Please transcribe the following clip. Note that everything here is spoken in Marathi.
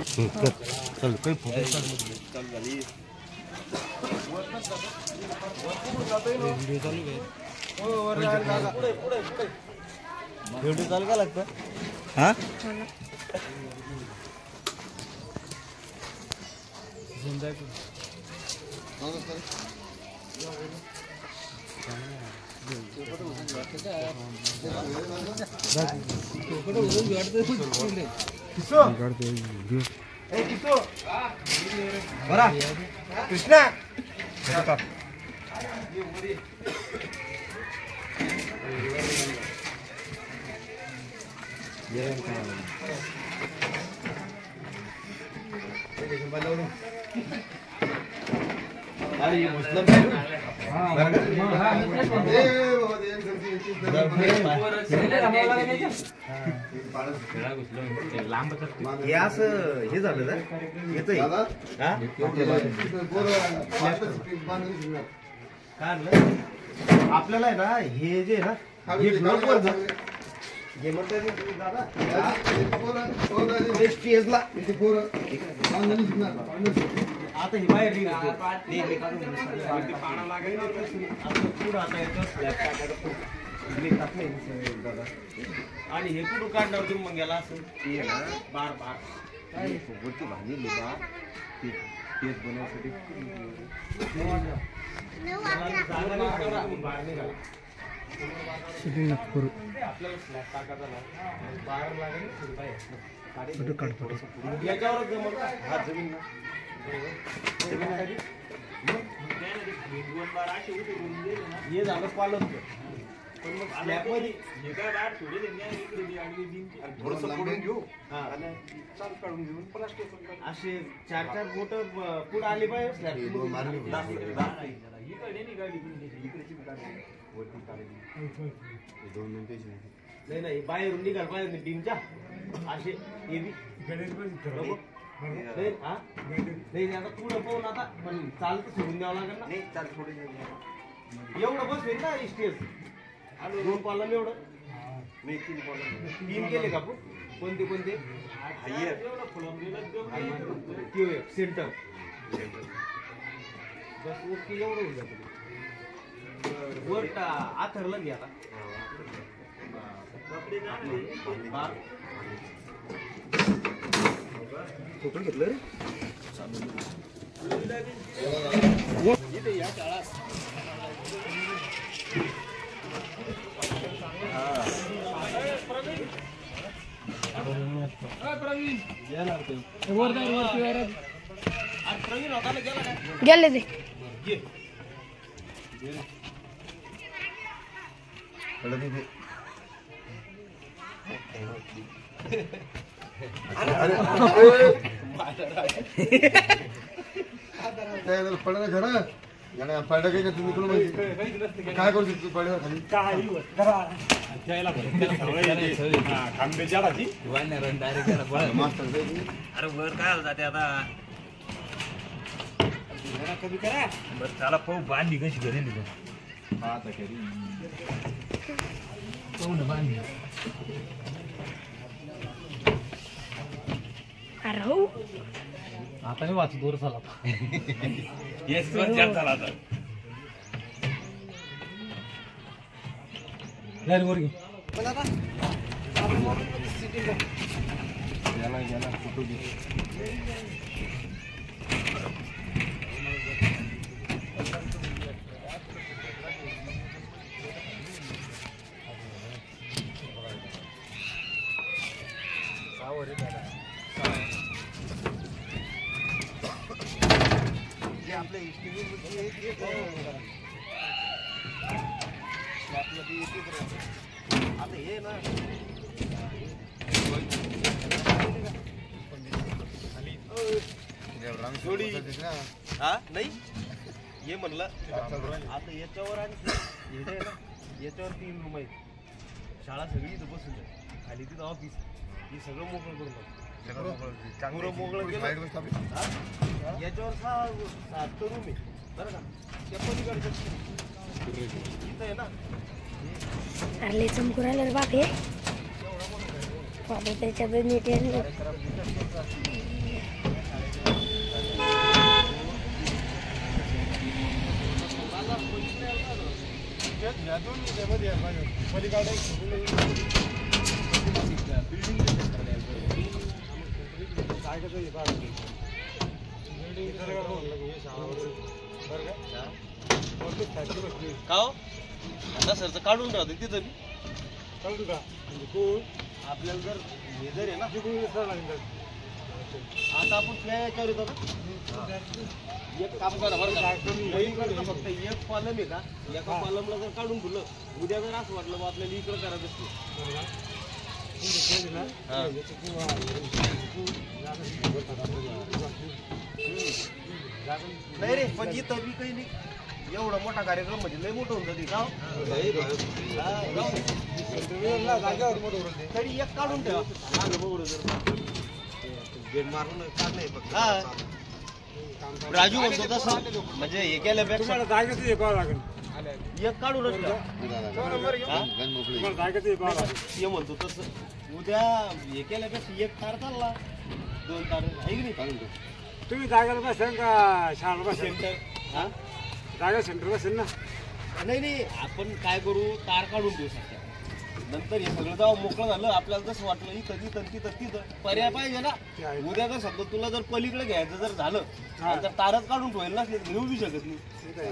चल काही फोटो व्हिडिओ चालू का लागतं हा कृष्णा अरे मुस्लिम हे असं हे झालं ना येतंय आपल्याला आहे ना हे जे ना हे म्हणतात स्टेजला आता हे बाहेर आणि हे कुठं काढणार तुम्ही मग गेला असं बार बार काय सोबतची भाजी लिहा तेच बनवण्यासाठी आपल्याला स्लॅब टाकायचा ना बाहेर लागेल याच्यावरच जमल हा जमीन ना हे झालं पालन पण मग स्लॅबमध्ये असे 4-4 बोट पुढे आले पाहिजे स्लॅब नाही नाही बाहेरून निघाल पाहिजे टीमच्या असे नाही आता पुढं पाहून आता पण चालतं सोडून द्यावं लागेल ना नाही चाल थोडं एवढं बस होईल ना स्टेज 2 कॉलम एवढं नाही 3 कॉलम 3 केले का कोणते कोणते सेंटर बस ओके एवढं होईल वर आथरलं घ्या आता कुठून घेतलं रे गेले ते पडलं खरं पडलं काही तुम्ही तुला माहिती काय करू शकतो पडलं खाली अरे वर काय जाते आता कधी करा बरं त्याला पाहू बांधली कशी घरी आता घरी बांधली अरे हो आता नाही वाचू दूर झाला झाला आता वर घे फोटो घे आपल्या आता हे ना हा नाही हे म्हणलं आता याच्यावर आणि याच्यावर 3 रूम आहेत शाळा सगळी इथं बसून जाईल खाली तिथं ऑफिस हे सगळं मोकळं करून टाकू मोकळं याच्यावर 7 रूम आहे बरं का त्या पलीकडच्या इथं आहे ना अरे चमकुराला बापे त्याच्यात नीट ह्या दोन याच्यामध्ये आहे माझ्या पलीकडे एक बिल्डिंग काय कसं हे पाहा बिल्डिंग शाळा वगैरे बरं का कोणतीच फॅक्टरी बसली का हो आता सरचं काढून ठेवते तिथं बी कळतो का म्हणजे तू आपल्याला जर हे जर आहे ना तिकडून विसरायला लागेल आता आपण त्या याच्यावर येतो ना एक काम करा बरं का इकडचं फक्त एक कॉलम आहे का एका कॉलमला जर काढून ठेवलं उद्या जर असं वाटलं बा आपल्याला इकडं करायचं असतं हा. नाही रे पण इथं बी काही नाही एवढा मोठा कार्यक्रम म्हणजे लय मोठं होऊन जाते का हो? जागेवर मोठं उरलं ते. तरी एक काढून ठेवा मागं बघू जर हा. राजू म्हणतो तसं म्हणजे हे केल्यापेक्षा तुम्हाला जागेचं हे पाहावं लागेल एक काढूनच ठेवा हा? तुम्हाला जागेचं हे पाहावं लागेल हे म्हणतो तसं उद्या हे केल्यापेक्षा एक तार चालला 2 तार आहे की नाही तुम्ही जागेला बसेल का शाळेला बसेल सेंटर हा जागा सेंटर बसेल ना नाही नाही आपण काय करू तार काढून देऊ सध्या नंतर हे सगळं जेव्हा मोकळं झालं आपल्याला जसं वाटलं इथं तिथं तिथं तिथं पर्याय पाहिजे ना ते आहे. उद्या जर समजा तुला जर पलीकडे घ्यायचं जर झालं तर तारच काढून ठेवायला नसले तर घेऊ बी शकत नाही ठीक आहे